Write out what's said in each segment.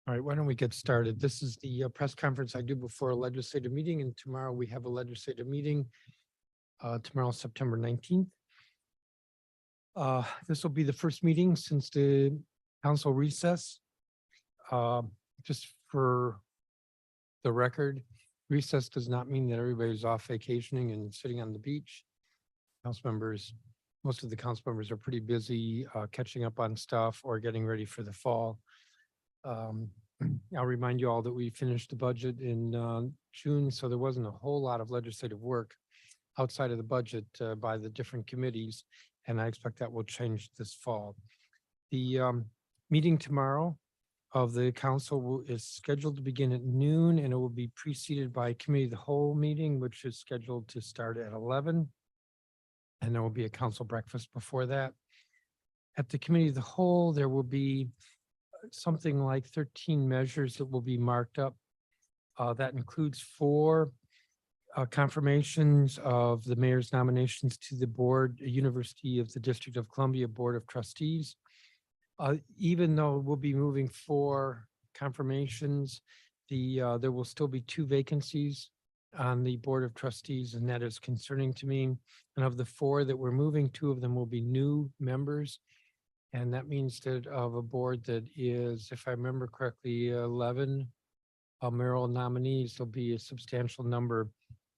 All right, why don't we get started? This is the press conference I do before a legislative meeting, and tomorrow we have a legislative meeting. Tomorrow, September 19th. This will be the first meeting since the council recess. Just for the record, recess does not mean that everybody's off vacationing and sitting on the beach. Council members, most of the council members are pretty busy catching up on stuff or getting ready for the fall. I'll remind you all that we finished the budget in June, so there wasn't a whole lot of legislative work outside of the budget by the different committees, and I expect that will change this fall. The meeting tomorrow of the council is scheduled to begin at noon, and it will be preceded by a committee of the whole meeting, which is scheduled to start at 11. And there will be a council breakfast before that. At the committee of the whole, there will be something like 13 measures that will be marked up. That includes 4 confirmations of the mayor's nominations to the board, University of the District of Columbia Board of Trustees. Even though we'll be moving 4 confirmations, there will still be 2 vacancies on the Board of Trustees, and that is concerning to me. And of the 4 that we're moving, 2 of them will be new members. And that means that of a board that is, if I remember correctly, 11 mayoral nominees, there'll be a substantial number,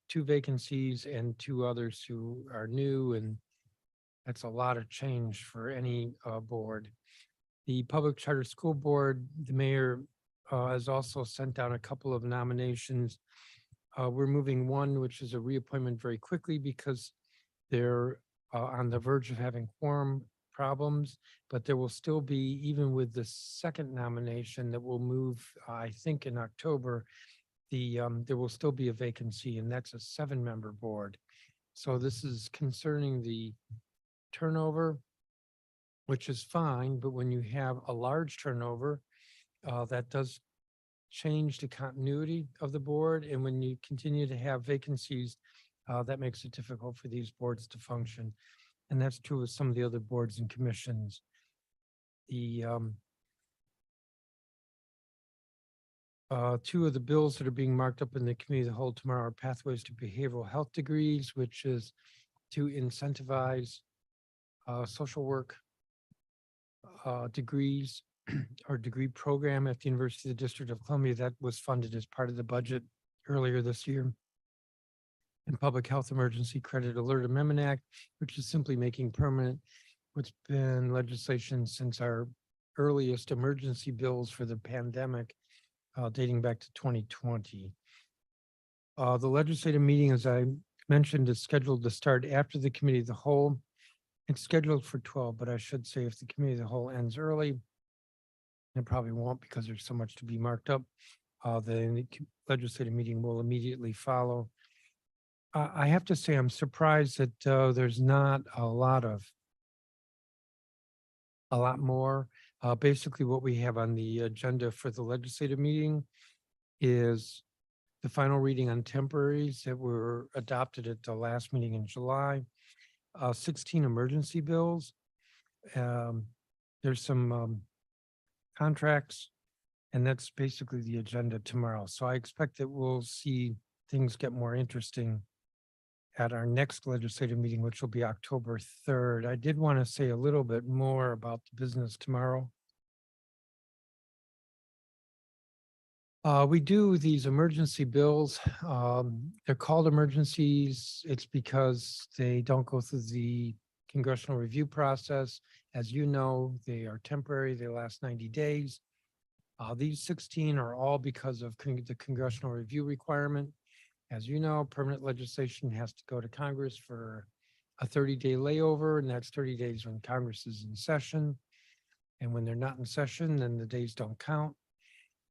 2 vacancies and 2 others who are new. And that's a lot of change for any board. The Public Charter School Board, the mayor has also sent down a couple of nominations. We're moving 1, which is a reappointment, very quickly because they're on the verge of having quorum problems, but there will still be, even with the second nomination that will move, I think in October, there will still be a vacancy, and that's a 7-member board. So this is concerning the turnover, which is fine, but when you have a large turnover, that does change the continuity of the board. And when you continue to have vacancies, that makes it difficult for these boards to function. And that's true with some of the other boards and commissions. The 2 of the bills that are being marked up in the committee of the whole tomorrow are pathways to behavioral health degrees, which is to incentivize social work degrees or degree program at the University of the District of Columbia. That was funded as part of the budget earlier this year. And Public Health Emergency Credit Alert Amendment Act, which is simply making permanent what's been legislation since our earliest emergency bills for the pandemic, dating back to 2020. The legislative meeting, as I mentioned, is scheduled to start after the committee of the whole. It's scheduled for 12, but I should say if the committee of the whole ends early, it probably won't because there's so much to be marked up. The legislative meeting will immediately follow. I have to say, I'm surprised that there's not a lot more. Basically, what we have on the agenda for the legislative meeting is the final reading on temporaries that were adopted at the last meeting in July, 16 emergency bills. There's some contracts, and that's basically the agenda tomorrow. So I expect that we'll see things get more interesting at our next legislative meeting, which will be October 3rd. I did want to say a little bit more about the business tomorrow. We do these emergency bills. They're called emergencies. It's because they don't go through the congressional review process. As you know, they are temporary. They last 90 days. These 16 are all because of the congressional review requirement. As you know, permanent legislation has to go to Congress for a 30-day layover, and that's 30 days when Congress is in session. And when they're not in session, then the days don't count.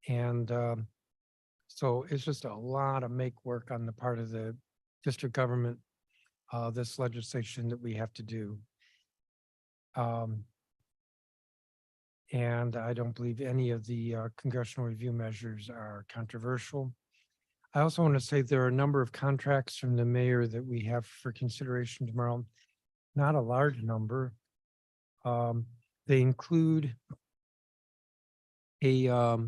And so it's just a lot of make work on the part of the district government, this legislation that we have to do. And I don't believe any of the congressional review measures are controversial. I also want to say there are a number of contracts from the mayor that we have for consideration tomorrow. Not a large number. They include a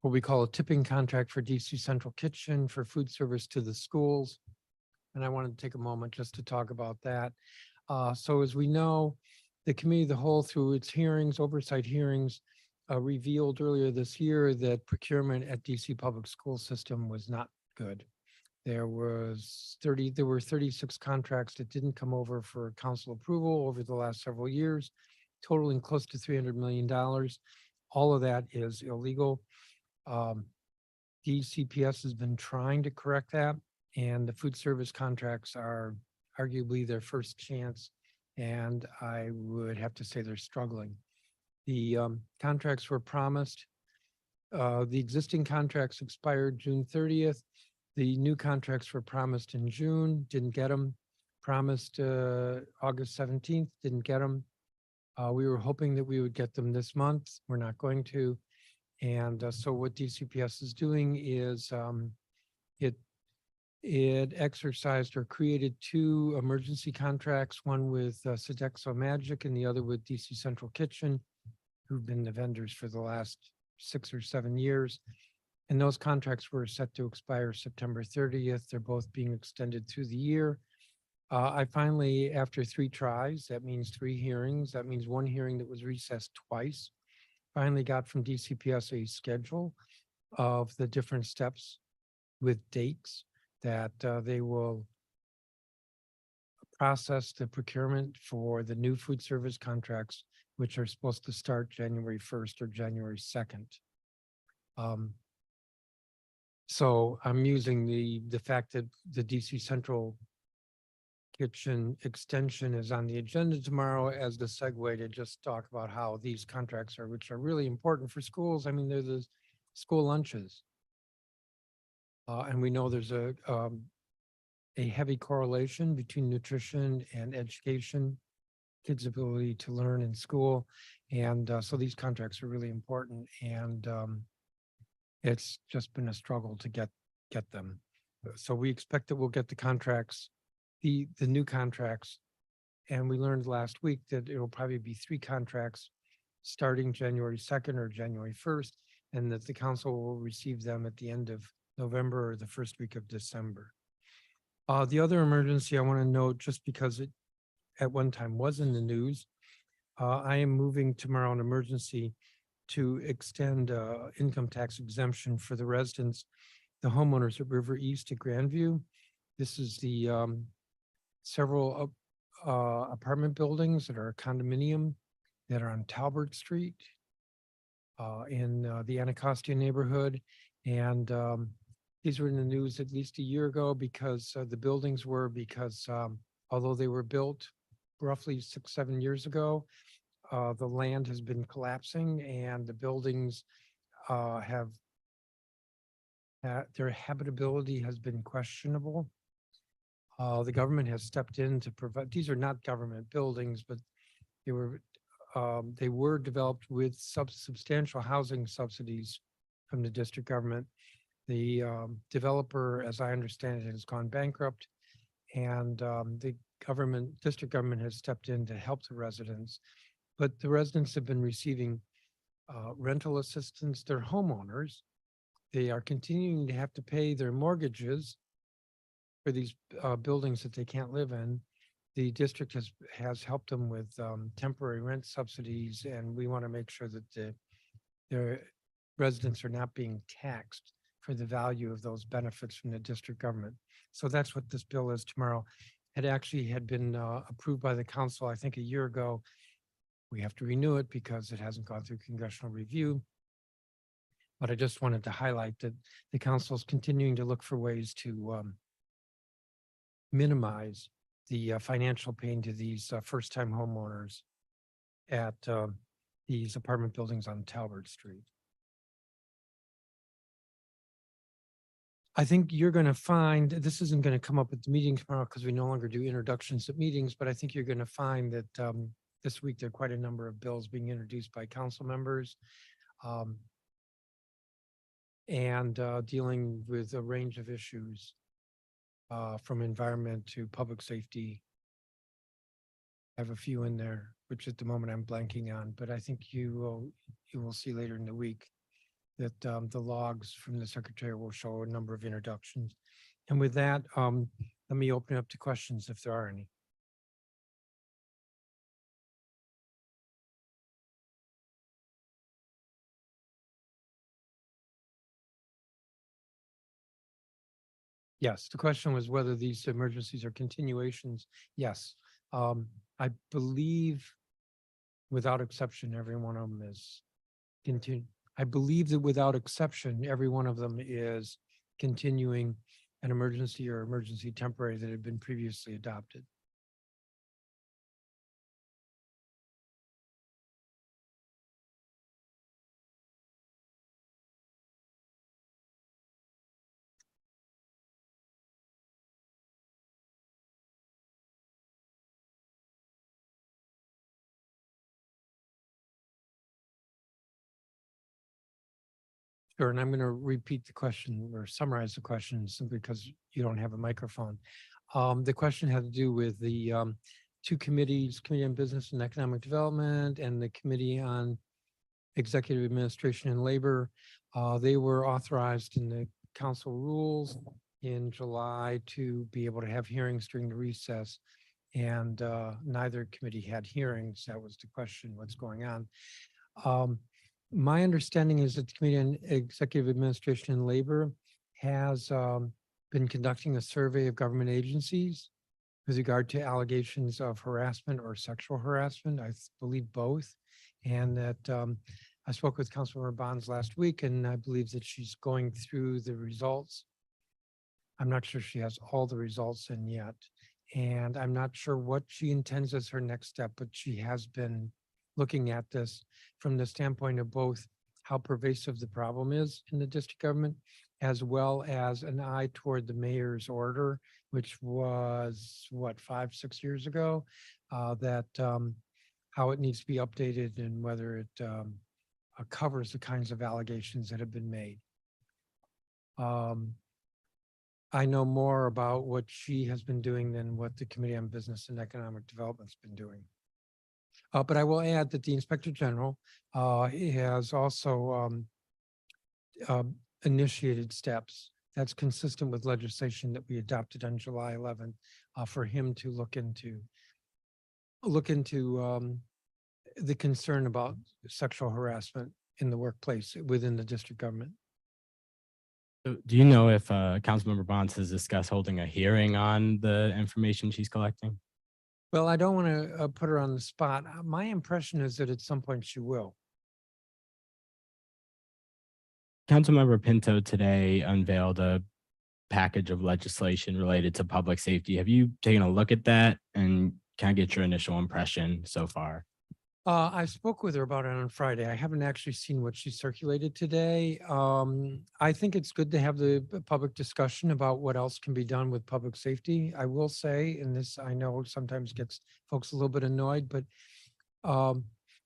what we call a tipping contract for DC Central Kitchen for food service to the schools. And I wanted to take a moment just to talk about that. So as we know, the committee of the whole, through its hearings, oversight hearings, revealed earlier this year that procurement at DC Public School System was not good. There were 36 contracts that didn't come over for council approval over the last several years, totaling close to $300 million. All of that is illegal. DCPS has been trying to correct that, and the food service contracts are arguably their first chance, and I would have to say they're struggling. The contracts were promised. The existing contracts expired June 30th. The new contracts were promised in June, didn't get them. Promised August 17th, didn't get them. We were hoping that we would get them this month. We're not going to. And so what DCPS is doing is it exercised or created 2 emergency contracts, one with Sodexo Magic and the other with DC Central Kitchen, who've been the vendors for the last 6 or 7 years. And those contracts were set to expire September 30th. They're both being extended through the year. I finally, after 3 tries, that means 3 hearings, that means 1 hearing that was recessed twice, finally got from DCPS a schedule of the different steps with dates that they will process the procurement for the new food service contracts, which are supposed to start January 1st or January 2nd. So I'm using the fact that the DC Central Kitchen extension is on the agenda tomorrow as the segue to just talk about how these contracts are, which are really important for schools. I mean, they're the school lunches. And we know there's a heavy correlation between nutrition and education, kids' ability to learn in school. And so these contracts are really important. And it's just been a struggle to get them. So we expect that we'll get the contracts, the new contracts. And we learned last week that it'll probably be 3 contracts starting January 2nd or January 1st, and that the council will receive them at the end of November or the first week of December. The other emergency I want to note, just because it at one time was in the news, I am moving tomorrow an emergency to extend income tax exemption for the residents, the homeowners at River East at Grandview. This is the several apartment buildings that are a condominium that are on Talbert Street in the Anacostia neighborhood. And these were in the news at least a year ago because the buildings were, because although they were built roughly 6-7 years ago, the land has been collapsing and the buildings have their habitability has been questionable. The government has stepped in to provide, these are not government buildings, but they were developed with substantial housing subsidies from the district government. The developer, as I understand it, has gone bankrupt, and the district government has stepped in to help the residents. But the residents have been receiving rental assistance. They're homeowners. They are continuing to have to pay their mortgages for these buildings that they can't live in. The district has helped them with temporary rent subsidies, and we want to make sure that their residents are not being taxed for the value of those benefits from the district government. So that's what this bill is tomorrow. It actually had been approved by the council, I think, a year ago. We have to renew it because it hasn't gone through congressional review. But I just wanted to highlight that the council is continuing to look for ways to minimize the financial pain to these first-time homeowners at these apartment buildings on Talbert Street. I think you're going to find, this isn't going to come up at the meeting tomorrow because we no longer do introductions at meetings, but I think you're going to find that this week there are quite a number of bills being introduced by council members and dealing with a range of issues from environment to public safety. I have a few in there, which at the moment I'm blanking on, but I think you will see later in the week. that the logs from the secretary will show a number of introductions. And with that, let me open it up to questions if there are any. Yes, the question was whether these emergencies are continuations. Yes, I believe without exception, every one of them is continue. I believe that without exception, every one of them is continuing an emergency or emergency temporary that had been previously adopted. Sure, and I'm going to repeat the question or summarize the question simply because you don't have a microphone. The question had to do with the two committees, Committee on Business and Economic Development and the Committee on Executive Administration and Labor. They were authorized in the council rules in July to be able to have hearings during the recess. And neither committee had hearings. That was the question, what's going on. My understanding is that the Committee on Executive Administration and Labor has been conducting a survey of government agencies with regard to allegations of harassment or sexual harassment. I believe both. And that I spoke with Councilmember Bonds last week, and I believe that she's going through the results. I'm not sure she has all the results in yet. And I'm not sure what she intends as her next step, but she has been looking at this from the standpoint of both how pervasive the problem is in the district government, as well as an eye toward the mayor's order, which was what, 5-6 years ago, that how it needs to be updated and whether it covers the kinds of allegations that have been made. I know more about what she has been doing than what the Committee on Business and Economic Development's been doing. But I will add that the Inspector General has also initiated steps that's consistent with legislation that we adopted on July 11th for him to look into the concern about sexual harassment in the workplace within the district government. So do you know if Councilmember Bonds has discussed holding a hearing on the information she's collecting? Well, I don't want to put her on the spot. My impression is that at some point she will. Councilmember Pinto today unveiled a package of legislation related to public safety. Have you taken a look at that, and can I get your initial impression so far? I spoke with her about it on Friday. I haven't actually seen what she circulated today. I think it's good to have the public discussion about what else can be done with public safety. I will say, and this I know sometimes gets folks a little bit annoyed, but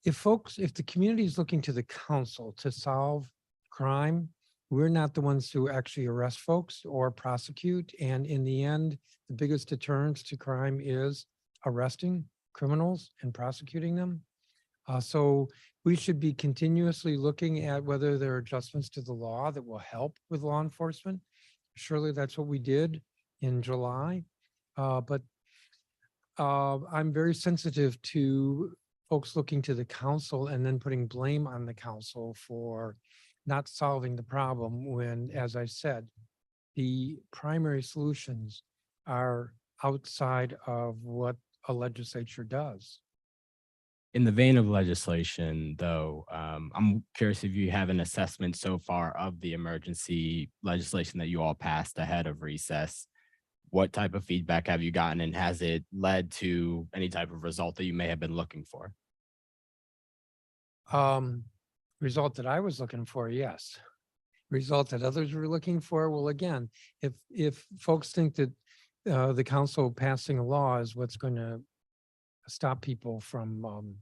if the community is looking to the council to solve crime, we're not the ones who actually arrest folks or prosecute. And in the end, the biggest deterrence to crime is arresting criminals and prosecuting them. So we should be continuously looking at whether there are adjustments to the law that will help with law enforcement. Surely that's what we did in July. But I'm very sensitive to folks looking to the council and then putting blame on the council for not solving the problem when, as I said, the primary solutions are outside of what a legislature does. In the vein of legislation, though, I'm curious if you have an assessment so far of the emergency legislation that you all passed ahead of recess. What type of feedback have you gotten, and has it led to any type of result that you may have been looking for? Result that I was looking for, yes. Result that others were looking for, well, again, if folks think that the council passing a law is what's going to stop people from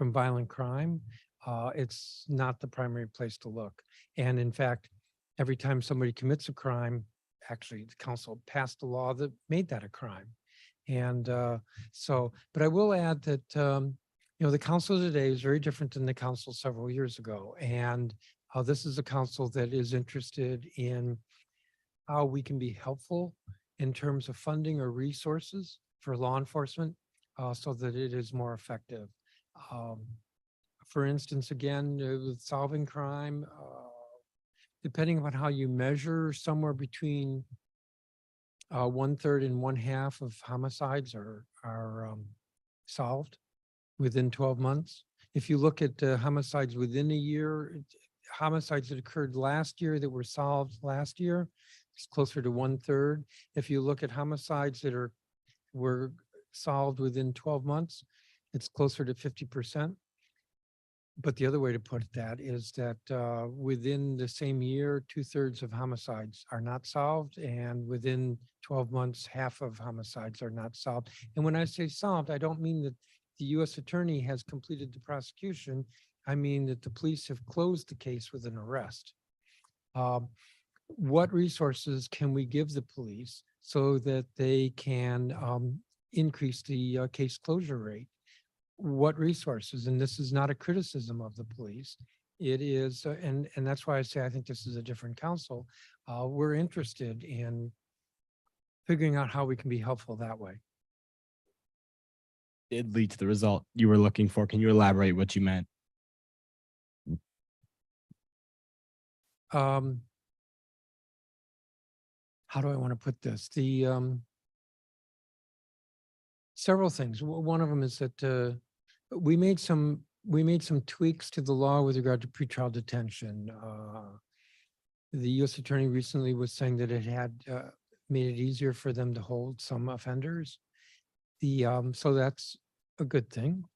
violent crime, it's not the primary place to look. And in fact, every time somebody commits a crime, actually the council passed a law that made that a crime. And but I will add that, the council today is very different than the council several years ago. And This is a council that is interested in how we can be helpful in terms of funding or resources for law enforcement so that it is more effective. Um, for instance, again, with solving crime, depending on how you measure, somewhere between 1/3 and 1/2 of homicides are solved within 12 months. If you look at homicides within a year, homicides that occurred last year that were solved last year, it's closer to 1/3. If you look at homicides that were solved within 12 months, it's closer to 50%. But the other way to put that is that within the same year, 2/3 of homicides are not solved, and within 12 months, half of homicides are not solved. And when I say solved, I don't mean that the U.S. attorney has completed the prosecution. I mean that the police have closed the case with an arrest. Um, what resources can we give the police so that they can increase the case closure rate? What resources? And this is not a criticism of the police. It is, and that's why I say I think this is a different council. We're interested in figuring out how we can be helpful that way. Did lead to the result you were looking for. Can you elaborate what you meant? How do I want to put this? Several things. One of them is that we made some tweaks to the law with regard to pretrial detention. The U.S. attorney recently was saying that it had made it easier for them to hold some offenders. So that's a good thing.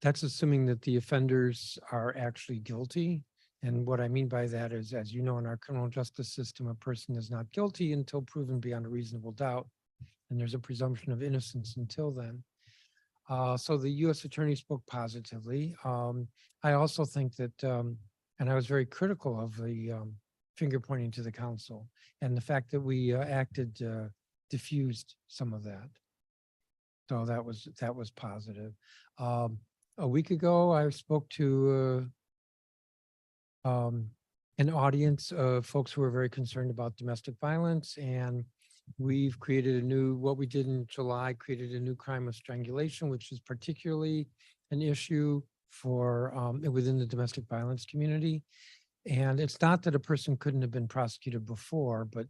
That's assuming that the offenders are actually guilty. And what I mean by that is, as you know, in our criminal justice system, a person is not guilty until proven beyond a reasonable doubt. And there's a presumption of innocence until then. So the U.S. attorney spoke positively. I also think that, and I was very critical of the finger pointing to the council, and the fact that we acted diffused some of that. So that was positive. A week ago, I spoke to an audience of folks who were very concerned about domestic violence, and we've created what we did in July, created a new crime of strangulation, which is particularly an issue for within the domestic violence community. And it's not that a person couldn't have been prosecuted before, but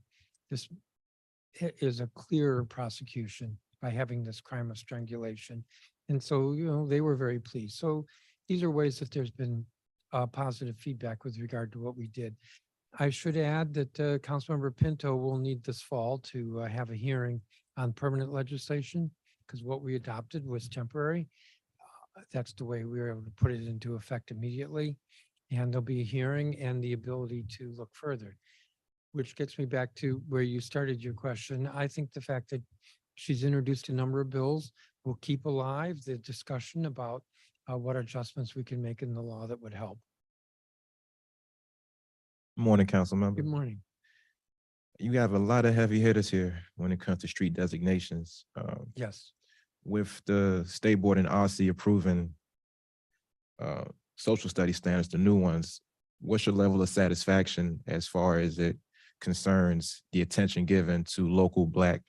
this is a clearer prosecution by having this crime of strangulation. And so, they were very pleased. So these are ways that there's been positive feedback with regard to what we did. I should add that Councilmember Pinto will need this fall to have a hearing on permanent legislation, because what we adopted was temporary. That's the way we were able to put it into effect immediately. And there'll be a hearing and the ability to look further, which gets me back to where you started your question. I think the fact that she's introduced a number of bills will keep alive the discussion about what adjustments we can make in the law that would help. Morning, council Good member. morning. You have a lot of heavy hitters here when it comes to street designations. Yes. With the state board and OSSI approving social study standards, the new ones, what's your level of satisfaction as far as it concerns the attention given to local Black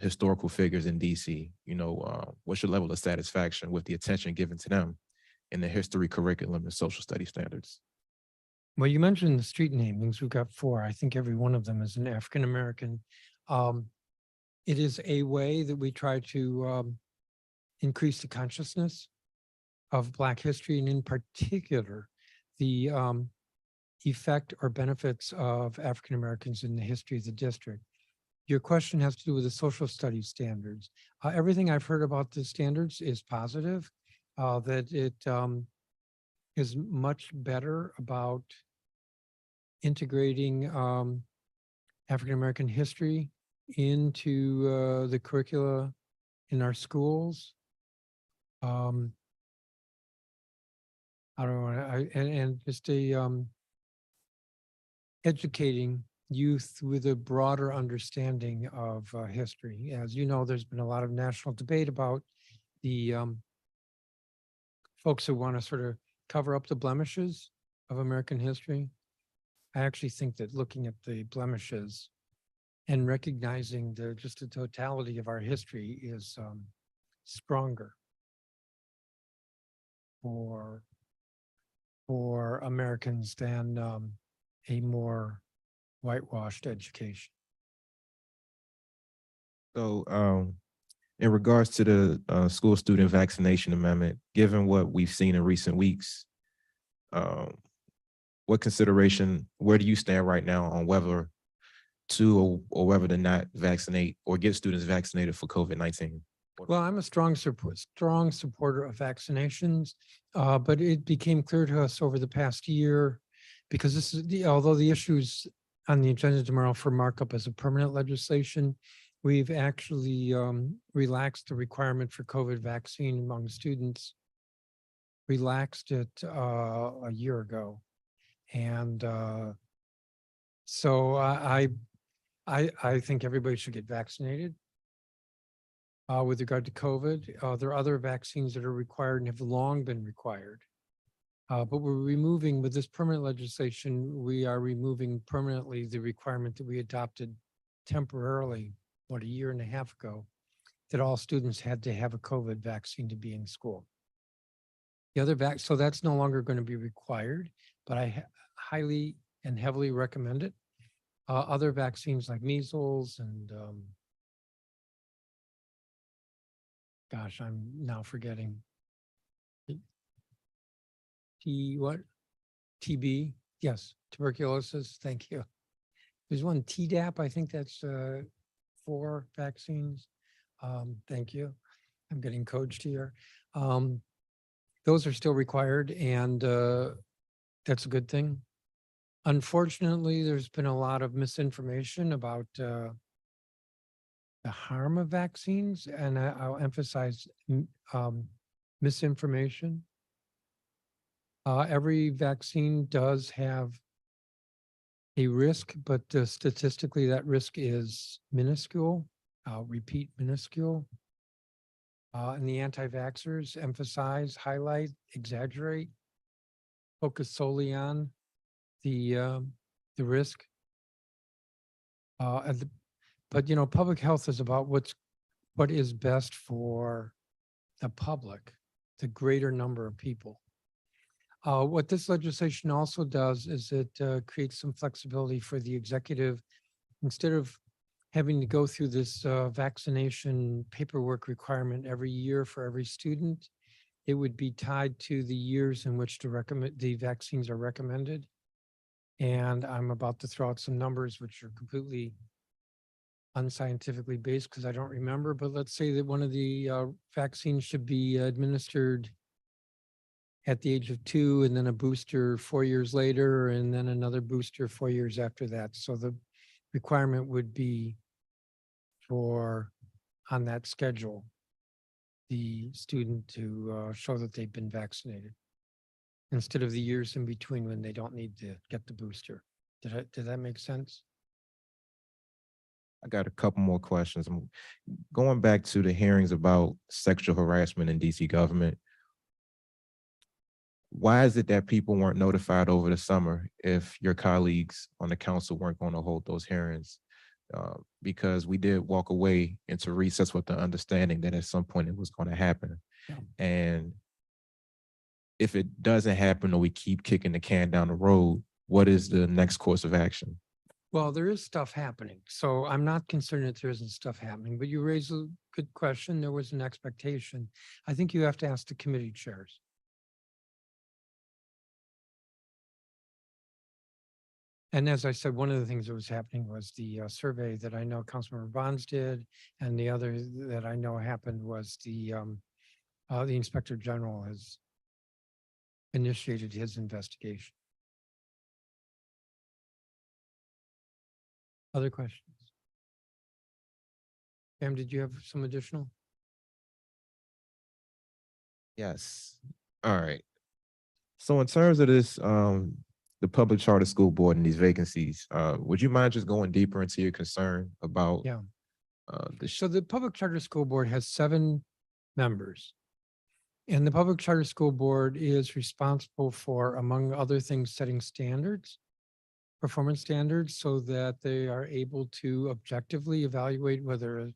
historical figures in DC? What's your level of satisfaction with the attention given to them in the history curriculum and social study standards? Well, you mentioned the street namings. We've got 4. I think every one of them is an African-American. It is a way that we try to increase the consciousness of Black history, and in particular, the effect or benefits of African-Americans in the history of the district. Your question has to do with the social studies standards. Everything I've heard about the standards is positive, that it is much better about integrating African-American history into the curricula in our schools. I don't know, and just educating youth with a broader understanding of history. As you know, there's been a lot of national debate about the folks who want to sort of cover up the blemishes of American history. I actually think that looking at the blemishes and recognizing just the totality of our history is stronger for Americans than a more whitewashed education. So, in regards to the school student vaccination amendment, given what we've seen in recent weeks, what consideration, where do you stand right now on whether to or whether to not vaccinate or get students vaccinated for COVID-19? Well, I'm a strong supporter of vaccinations, but it became clear to us over the past year, because this is although the issues on the agenda tomorrow for markup as a permanent legislation, we've actually relaxed the requirement for COVID vaccine among students, relaxed it a year ago. And so I think everybody should get vaccinated. With regard to COVID, there are other vaccines that are required and have long been required. But we're removing, with this permanent legislation, we are removing permanently the requirement that we adopted temporarily, a year and a half ago, that all students had to have a COVID vaccine to be in school. The other so that's no longer going to be required, but I highly and heavily recommend it. Other vaccines like measles and gosh, I'm now forgetting. TB? Yes, tuberculosis. Thank you. There's one Tdap. I think that's 4 vaccines. Thank you. I'm getting coached here. Those are still required, and that's a good thing. Unfortunately, there's been a lot of misinformation about the harm of vaccines, and I'll emphasize misinformation. Every vaccine does have a risk, but statistically that risk is minuscule. I'll repeat, minuscule. And the anti-vaxxers emphasize, highlight, exaggerate, focus solely on the risk. But public health is about what is best for the public, the greater number of people. What this legislation also does is it creates some flexibility for the executive. Instead of having to go through this vaccination paperwork requirement every year for every student, it would be tied to the years in which the vaccines are recommended. And I'm about to throw out some numbers which are completely unscientifically based because I don't remember, but let's say that one of the vaccines should be administered at the age of 2, and then a booster 4 years later, and then another booster 4 years after that. So the requirement would be for, on that schedule, the student to show that they've been vaccinated instead of the years in between when they don't need to get the booster. Did that make sense? I got a couple more questions. I'm going back to the hearings about sexual harassment in DC government. Why is it that people weren't notified over the summer if your colleagues on the council weren't going to hold those hearings? Because we did walk away into recess with the understanding that at some point it was going to happen. Yeah. And if it doesn't happen or we keep kicking the can down the road, what is the next course of action? Well, there is stuff happening. So I'm not concerned that there isn't stuff happening, but you raise a good question. There was an expectation. I think you have to ask the committee chairs. And as I said, one of the things that was happening was the survey that I know Councilmember Bonds did, and the other that I know happened was the Inspector General has initiated his investigation. Other questions? Pam, did you have some additional? Yes. All right. So in terms of this, the public charter school board and these vacancies, would you mind just going deeper into your concern about? Yeah. So the public charter school board has 7 members. And the Public Charter School Board is responsible for, among other things, setting standards, performance standards, so that they are able to objectively evaluate whether a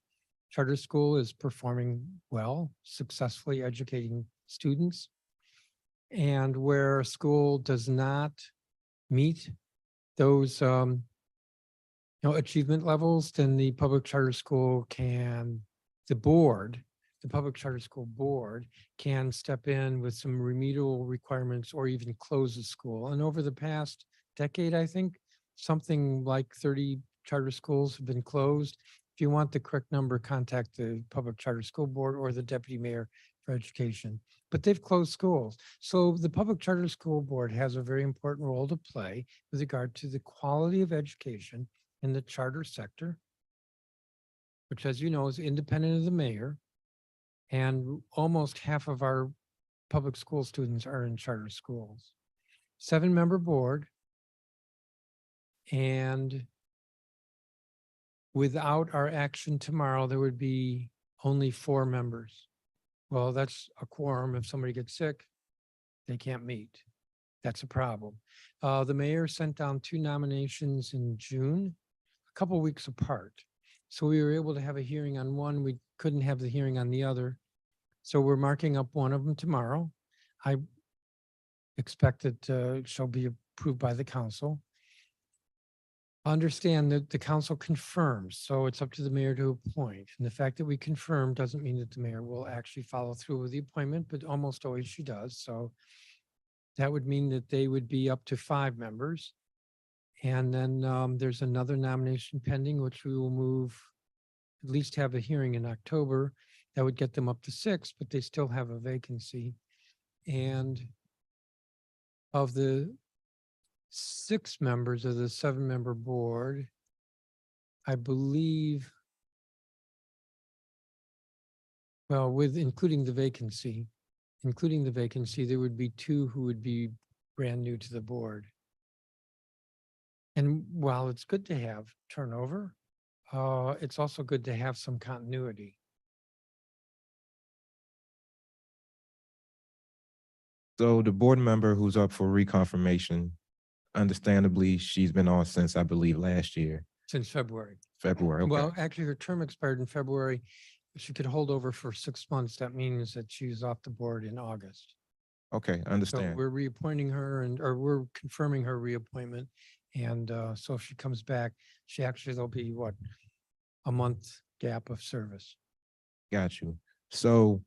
charter school is performing well, successfully educating students. And where a school does not meet those achievement levels, then the public charter school can, the board, the public charter school board can step in with some remedial requirements or even close the school. And over the past decade, I think something like 30 charter schools have been closed. If you want the correct number, contact the public charter school board or the deputy mayor for education. But they've closed schools. So the public charter school board has a very important role to play with regard to the quality of education in the charter sector, which, as you know, is independent of the mayor. And almost half of our public school students are in charter schools. 7-member board. And without our action tomorrow, there would be only 4 members. Well, that's a quorum. If somebody gets sick, they can't meet. That's a problem. The mayor sent down 2 nominations in June, a couple weeks apart. So we were able to have a hearing on one. We couldn't have the hearing on the other. So we're marking up one of them tomorrow. I expect it shall be approved by the council. Understand that the council confirms, so it's up to the mayor to appoint. And the fact that we confirm doesn't mean that the mayor will actually follow through with the appointment, but almost always she does. So that would mean that they would be up to 5 members. And then there's another nomination pending, which we will move, at least have a hearing in October. That would get them up to 6, but they still have a vacancy. And of the 6 members of the 7-member board, I believe, well, with including the vacancy, there would be 2 who would be brand new to the board. And while it's good to have turnover, it's also good to have some continuity. So the board member who's up for reconfirmation, understandably, she's been on since, I believe, last year, Since February. February. Okay. Well, actually, her term expired in February. She could hold over for 6 months. That means that she's off the board in August. Okay, So understand. we're reappointing her or we're confirming her reappointment. And so if she comes back, there'll be what, a month gap of service. Got you. So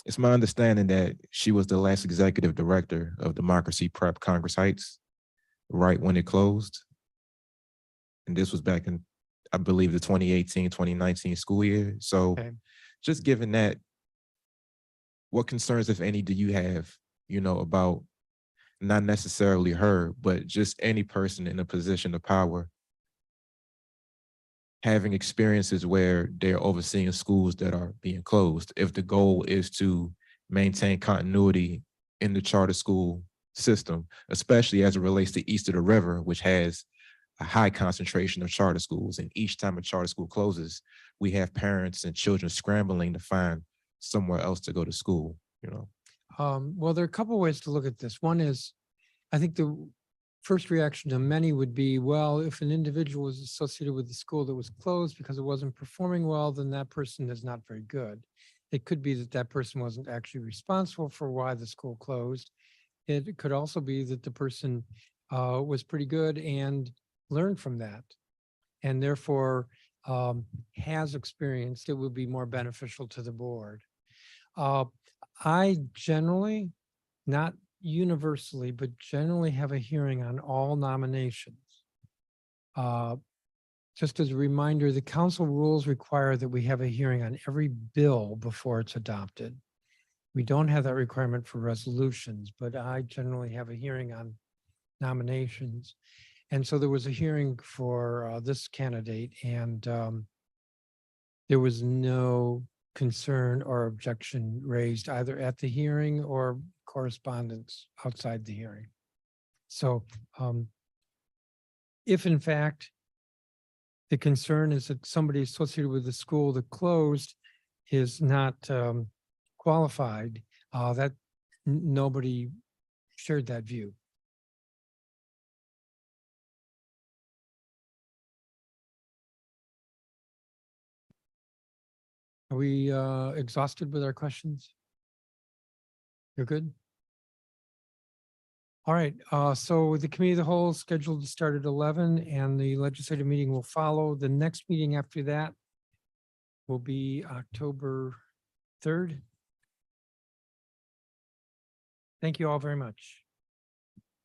it's my understanding that she was the last executive director of Democracy Prep Congress Heights, right when it closed. And this was back in, I believe, the 2018, 2019 school year. So Okay. just given that, what concerns, if any, do you have, about not necessarily her, but just any person in a position of power having experiences where they're overseeing schools that are being closed, if the goal is to maintain continuity in the charter school system, especially as it relates to east of the river, which has a high concentration of charter schools. And each time a charter school closes, we have parents and children scrambling to find somewhere else to go to school, Well, there are a couple ways to look at this. One is, I think the first reaction to many would be, well, if an individual was associated with the school that was closed because it wasn't performing well, then that person is not very good. It could be that that person wasn't actually responsible for why the school closed. It could also be that the person was pretty good and learned from that, and therefore has experienced it would be more beneficial to the board. I generally, not universally, but generally have a hearing on all nominations. Just as a reminder, the council rules require that we have a hearing on every bill before it's adopted. We don't have that requirement for resolutions, but I generally have a hearing on nominations. And so there was a hearing for this candidate, and there was no concern or objection raised either at the hearing or correspondence outside the hearing. So if in fact the concern is that somebody associated with the school that closed is not qualified, that nobody shared that view. Are we exhausted with our questions? You're good? All right, so the committee of the whole is scheduled to start at 11 and the legislative meeting will follow. The next meeting after that will be October 3rd. Thank you all very much.